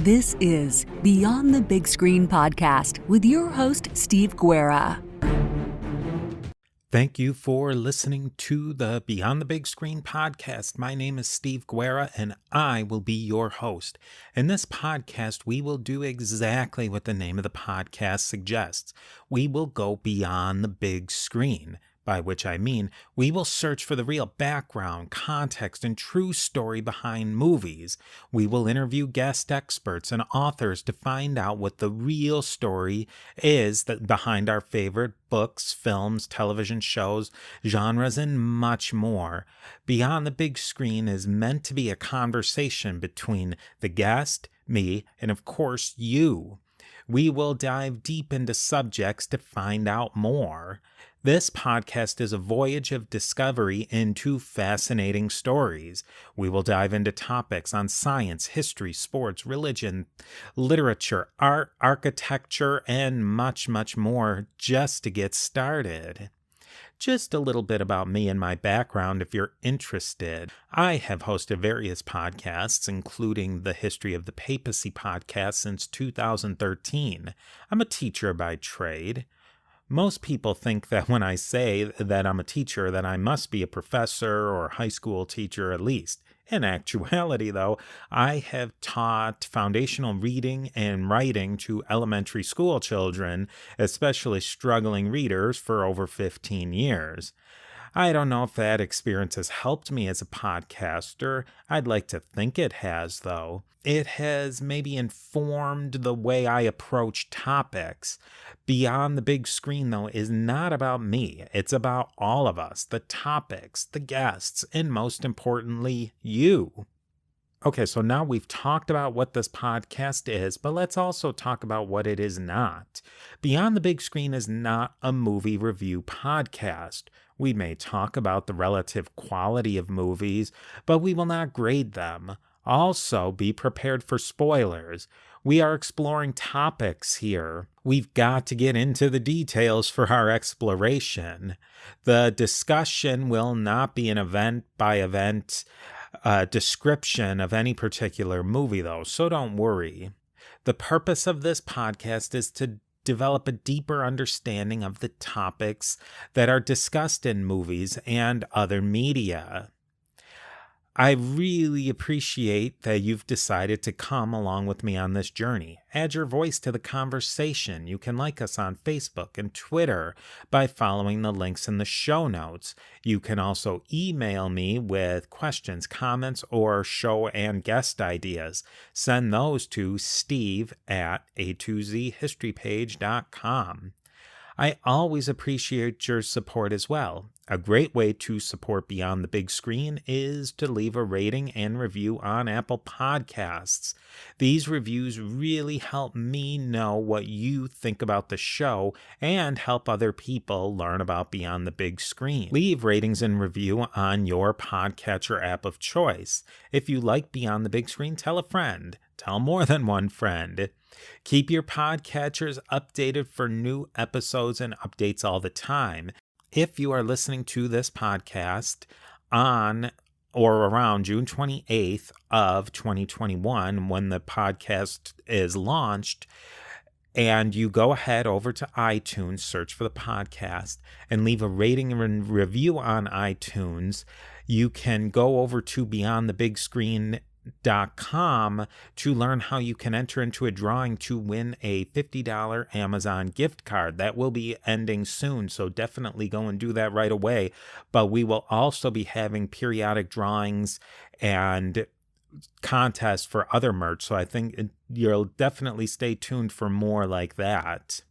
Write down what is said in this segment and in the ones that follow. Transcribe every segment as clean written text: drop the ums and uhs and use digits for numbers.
This is Beyond the Big Screen podcast with your host, Steve Guerra. Thank you for listening to the Beyond the Big Screen podcast. My name is Steve Guerra, and I will be your host. In this podcast, we will do exactly what the name of the podcast suggests. We will go beyond the big screen, by which I mean we will search for the real background, context, and true story behind movies. We will interview guest experts and authors to find out what the real story is behind our favorite books, films, television shows, genres, and much more. Beyond the Big Screen is meant to be a conversation between the guest, me, and of course you. We will dive deep into subjects to find out more. This podcast is a voyage of discovery into fascinating stories. We will dive into topics on science, history, sports, religion, literature, art, architecture, and much, much more just to get started. Just a little bit about me and my background if you're interested. I have hosted various podcasts, including the History of the Papacy podcast since 2013. I'm a teacher by trade. Most people think that when I say that I'm a teacher, that I must be a professor or high school teacher at least. In actuality, though, I have taught foundational reading and writing to elementary school children, especially struggling readers, for over 15 years. I don't know if that experience has helped me as a podcaster. I'd like to think it has, though. It has maybe informed the way I approach topics. Beyond the Big Screen, though, is not about me. It's about all of us, the topics, the guests, and most importantly, you. Okay, so now we've talked about what this podcast is, but let's also talk about what it is not. Beyond the Big Screen is not a movie review podcast. We may talk about the relative quality of movies, but we will not grade them. Also, be prepared for spoilers. We are exploring topics here. We've got to get into the details for our exploration. The discussion will not be an event-by-event description of any particular movie, though, so don't worry. The purpose of this podcast is to develop a deeper understanding of the topics that are discussed in movies and other media. I really appreciate that you've decided to come along with me on this journey. Add your voice to the conversation. You can like us on Facebook and Twitter by following the links in the show notes. You can also email me with questions, comments, or show and guest ideas. Send those to steve@a2zhistorypage.com. I always appreciate your support as well. A great way to support Beyond the Big Screen is to leave a rating and review on Apple Podcasts. These reviews really help me know what you think about the show and help other people learn about Beyond the Big Screen. Leave ratings and review on your podcatcher app of choice. If you like Beyond the Big Screen, tell a friend. Tell more than one friend. Keep your podcatchers updated for new episodes and updates all the time. If you are listening to this podcast on or around June 28th of 2021, when the podcast is launched, and you go ahead over to iTunes, search for the podcast, and leave a rating and review on iTunes, you can go over to beyondthebigscreen.com to learn how you can enter into a drawing to win a $50 Amazon gift card. That will be ending soon, so definitely go and do that right away. But we will also be having periodic drawings and contests for other merch, so I think you'll definitely stay tuned for more like that.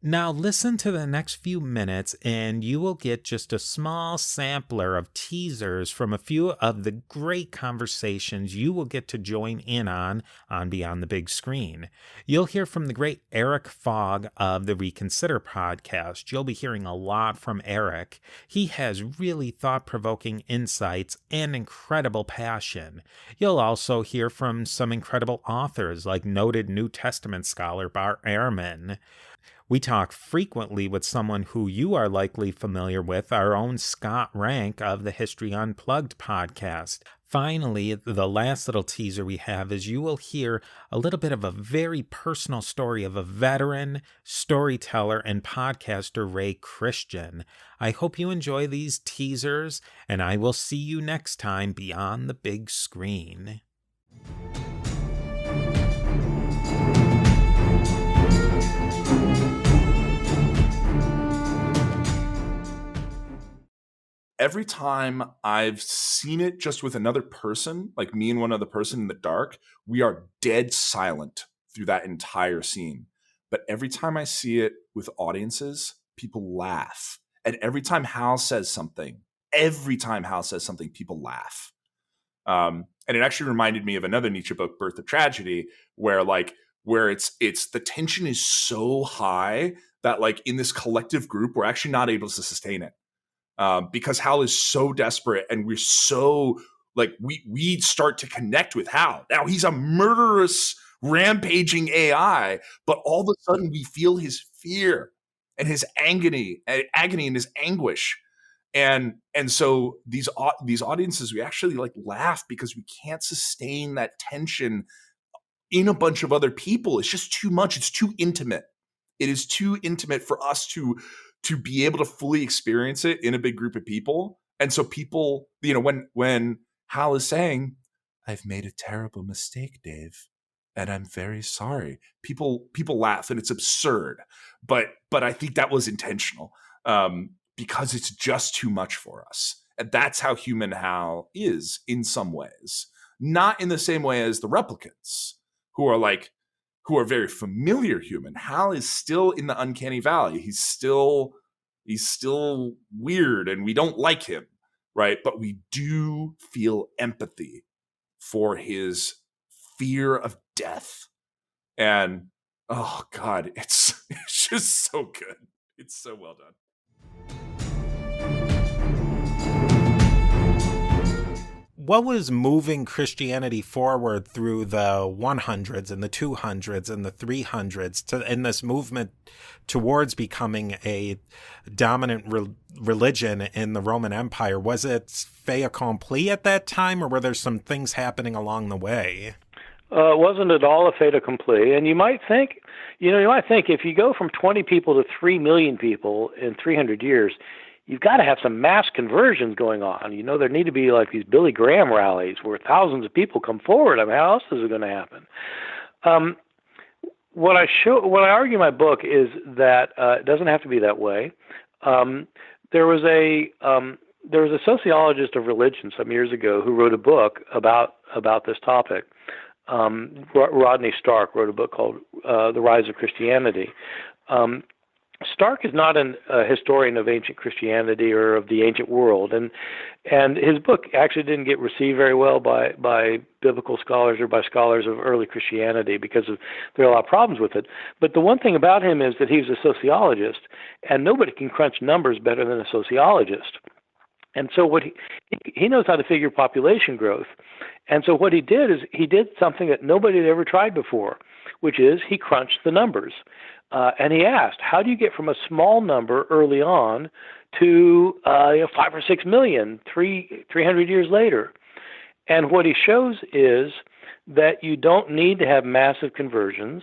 Now listen to the next few minutes and you will get just a small sampler of teasers from a few of the great conversations you will get to join in on Beyond the Big Screen. You'll hear from the great Eric Fogg of the Reconsider podcast. You'll be hearing a lot from Eric. He has really thought-provoking insights and incredible passion. You'll also hear from some incredible authors like noted New Testament scholar Bart Ehrman. We talk frequently with someone who you are likely familiar with, our own Scott Rank of the History Unplugged podcast. Finally, the last little teaser we have is you will hear a little bit of a very personal story of a veteran storyteller and podcaster, Ray Christian. I hope you enjoy these teasers, and I will see you next time beyond the big screen. Every time I've seen it just with another person, like me and one other person in the dark, we are dead silent through that entire scene. But every time I see it with audiences, people laugh. And every time Hal says something, people laugh. And it actually reminded me of another Nietzsche book, Birth of Tragedy, where it's the tension is so high that like in this collective group, we're actually not able to sustain it. Because Hal is so desperate, and we're so like we start to connect with Hal. Now he's a murderous, rampaging AI, but all of a sudden we feel his fear and his agony and his anguish, and so these audiences, we actually like laugh because we can't sustain that tension in a bunch of other people. It's just too much. It's too intimate. It is too intimate for us to be able to fully experience it in a big group of people. And so people, when Hal is saying, "I've made a terrible mistake, Dave, and I'm very sorry," people laugh, and it's absurd. But I think that was intentional, because it's just too much for us. And that's how human Hal is in some ways. Not in the same way as the replicants, who are very familiar human. Hal is still in the uncanny valley. He's still weird, and we don't like him, right? But we do feel empathy for his fear of death. And oh God, it's just so good. It's so well done. What was moving Christianity forward through the 100s and the 200s and the 300s in this movement towards becoming a dominant religion in the Roman Empire? Was it fait accompli at that time, or were there some things happening along the way? It wasn't at all a fait accompli. And you might think if you go from 20 people to 3 million people in 300 years, you've got to have some mass conversions going on. There need to be like these Billy Graham rallies where thousands of people come forward. I mean, how else is it going to happen? What I argue in my book is that it doesn't have to be that way. There was a sociologist of religion some years ago who wrote a book about this topic. Rodney Stark wrote a book called The Rise of Christianity. Stark is not a historian of ancient Christianity or of the ancient world, and his book actually didn't get received very well by biblical scholars or by scholars of early Christianity because there are a lot of problems with it. But the one thing about him is that he was a sociologist, and nobody can crunch numbers better than a sociologist. And so what he knows how to figure population growth. And so what he did is he did something that nobody had ever tried before, which is he crunched the numbers. And he asked, how do you get from a small number early on to 5 or 6 million 300 years later? And what he shows is that you don't need to have massive conversions,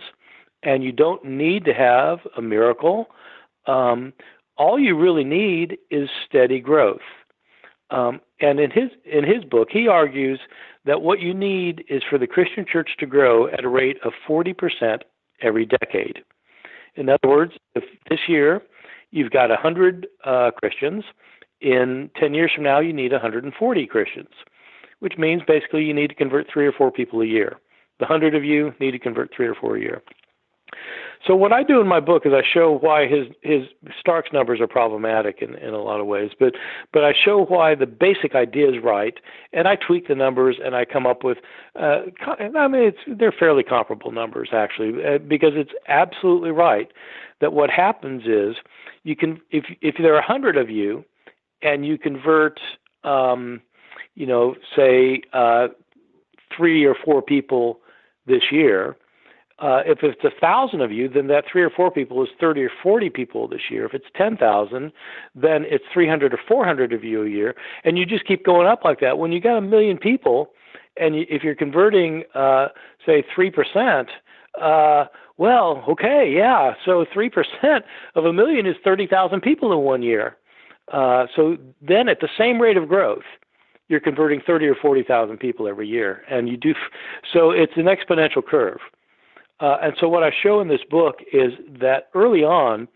and you don't need to have a miracle. All you really need is steady growth. And in his book, he argues that what you need is for the Christian church to grow at a rate of 40% every decade. In other words, if this year you've got 100 Christians, in 10 years from now you need 140 Christians, which means basically you need to convert 3 or 4 people a year. The 100 of you need to convert 3 or 4 a year. So what I do in my book is I show why his Stark's numbers are problematic in a lot of ways, but I show why the basic idea is right, and I tweak the numbers and I come up with, they're fairly comparable numbers actually, because it's absolutely right that what happens is you can, if there are 100 of you and you convert, say 3 or 4 people this year, If it's 1,000 of you, then that 3 or 4 people is 30 or 40 people this year. If it's 10,000, then it's 300 or 400 of you a year, and you just keep going up like that. When you got 1 million people, and if you're converting, say 3%, well, okay, yeah. So 3% of 1 million is 30,000 people in 1 year. So then, at the same rate of growth, you're converting 30 or 40,000 people every year, and you do. So it's an exponential curve. And so what I show in this book is that early on,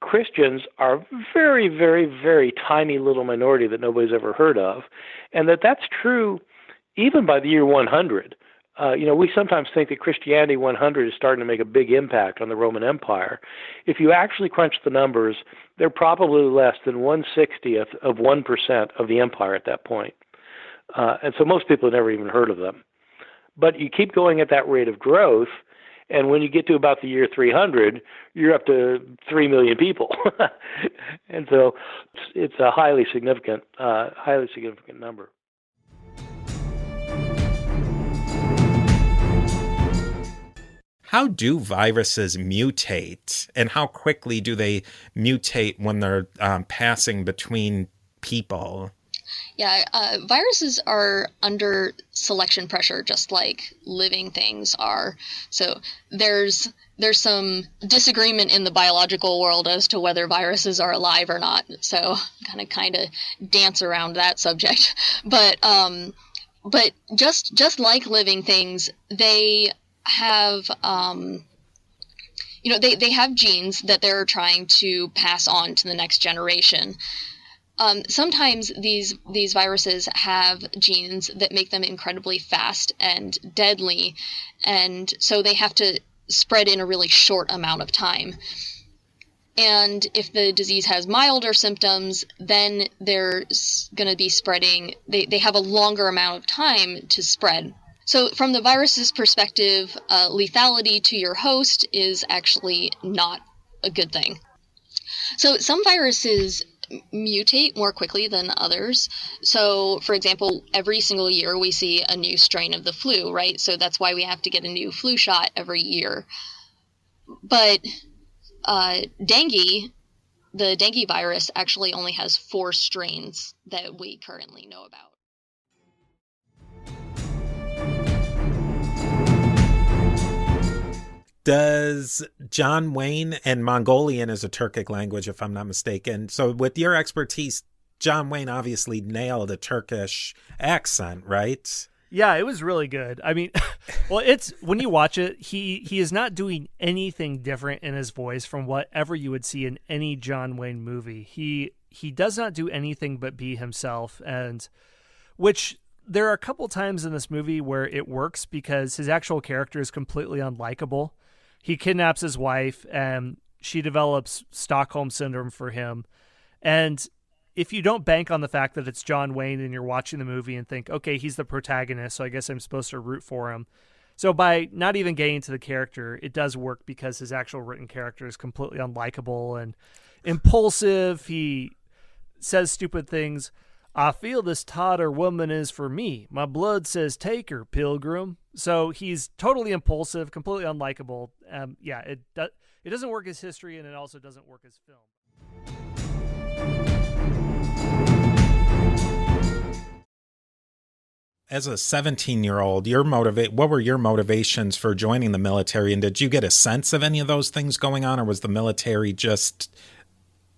Christians are a very, very, very tiny little minority that nobody's ever heard of, and that's true even by the year 100. We sometimes think that Christianity 100 is starting to make a big impact on the Roman Empire. If you actually crunch the numbers, they're probably less than 1/60th of 1% of the empire at that point. And so most people have never even heard of them. But you keep going at that rate of growth, and when you get to about the year 300, you're up to 3 million people. And so it's a highly significant number. How do viruses mutate, and how quickly do they mutate when they're passing between people? Yeah, viruses are under selection pressure, just like living things are. So there's some disagreement in the biological world as to whether viruses are alive or not. So kind of dance around that subject. But just like living things, they have they have genes that they're trying to pass on to the next generation. Sometimes these viruses have genes that make them incredibly fast and deadly, and so they have to spread in a really short amount of time. And if the disease has milder symptoms, then they're going to be spreading. They have a longer amount of time to spread. So from the virus's perspective, lethality to your host is actually not a good thing. So some viruses mutate more quickly than others. So, for example, every single year we see a new strain of the flu, right? So that's why we have to get a new flu shot every year. But dengue, the dengue virus actually only has 4 strains that we currently know about. Does John Wayne, and Mongolian is a Turkic language, if I'm not mistaken. So with your expertise, John Wayne obviously nailed a Turkish accent, right? Yeah, it was really good. I mean, well, it's when you watch it, he is not doing anything different in his voice from whatever you would see in any John Wayne movie. He does not do anything but be himself, and which there are a couple times in this movie where it works because his actual character is completely unlikable. He kidnaps his wife, and she develops Stockholm Syndrome for him. And if you don't bank on the fact that it's John Wayne and you're watching the movie and think, okay, he's the protagonist, so I guess I'm supposed to root for him. So by not even getting to the character, it does work because his actual written character is completely unlikable and impulsive. He says stupid things. I feel this totter woman is for me. My blood says take her, pilgrim. So he's totally impulsive, completely unlikable. It doesn't work as history, and it also doesn't work as film. As a 17-year-old, what were your motivations for joining the military? And did you get a sense of any of those things going on, or was the military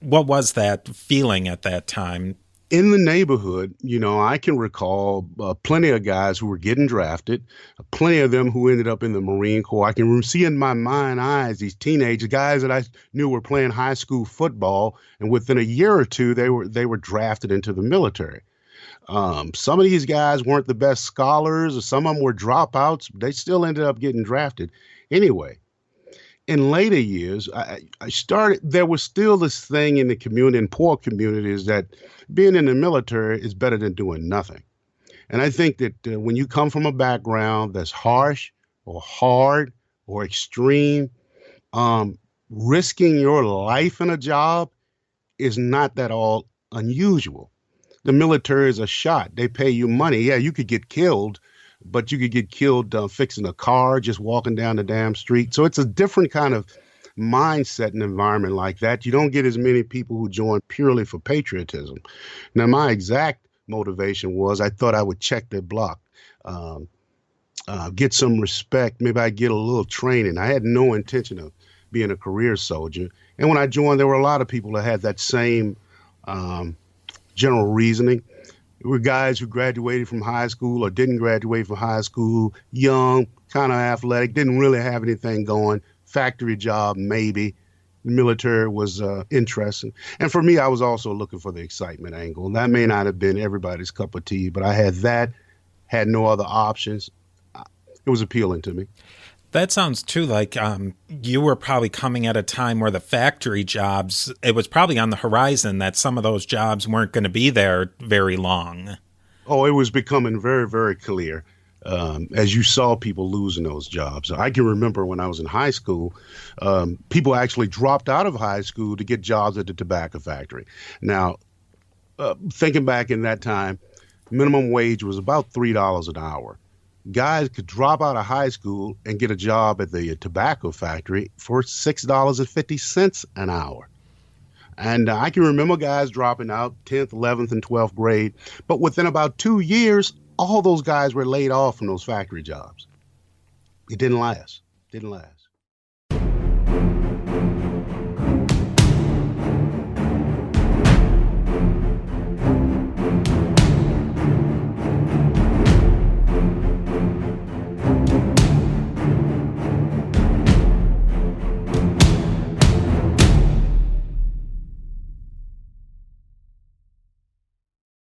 what was that feeling at that time? In the neighborhood, I can recall plenty of guys who were getting drafted, plenty of them who ended up in the Marine Corps. I can see in my mind's eyes these teenage guys that I knew were playing high school football, and within a year or two, they were drafted into the military. Some of these guys weren't the best scholars, or some of them were dropouts. They still ended up getting drafted. Anyway, in later years, there was still this thing in the community, in poor communities, that being in the military is better than doing nothing. And I think that when you come from a background that's harsh or hard or extreme, risking your life in a job is not that all unusual. The military is a shot. They pay you money. Yeah, you could get killed, but you could get killed fixing a car, just walking down the damn street. So it's a different kind of mindset and environment like that. You don't get as many people who join purely for patriotism. Now, my exact motivation was I thought I would check their block, get some respect. Maybe I'd get a little training. I had no intention of being a career soldier. And when I joined, there were a lot of people that had that same general reasoning. There were guys who graduated from high school or didn't graduate from high school, young, kind of athletic, didn't really have anything going, factory job maybe. The military was interesting. And for me, I was also looking for the excitement angle. And that may not have been everybody's cup of tea, but I had that, had no other options. It was appealing to me. That sounds too like you were probably coming at a time where the factory jobs, it was probably on the horizon that some of those jobs weren't going to be there very long. Oh, it was becoming very, very clear as you saw people losing those jobs. I can remember when I was in high school, people actually dropped out of high school to get jobs at the tobacco factory. Now, thinking back in that time, minimum wage was about $3 an hour. Guys could drop out of high school and get a job at the tobacco factory for $6.50 an hour. And I can remember guys dropping out 10th, 11th, and 12th grade. But within about 2 years, all those guys were laid off from those factory jobs. It didn't last. Didn't last.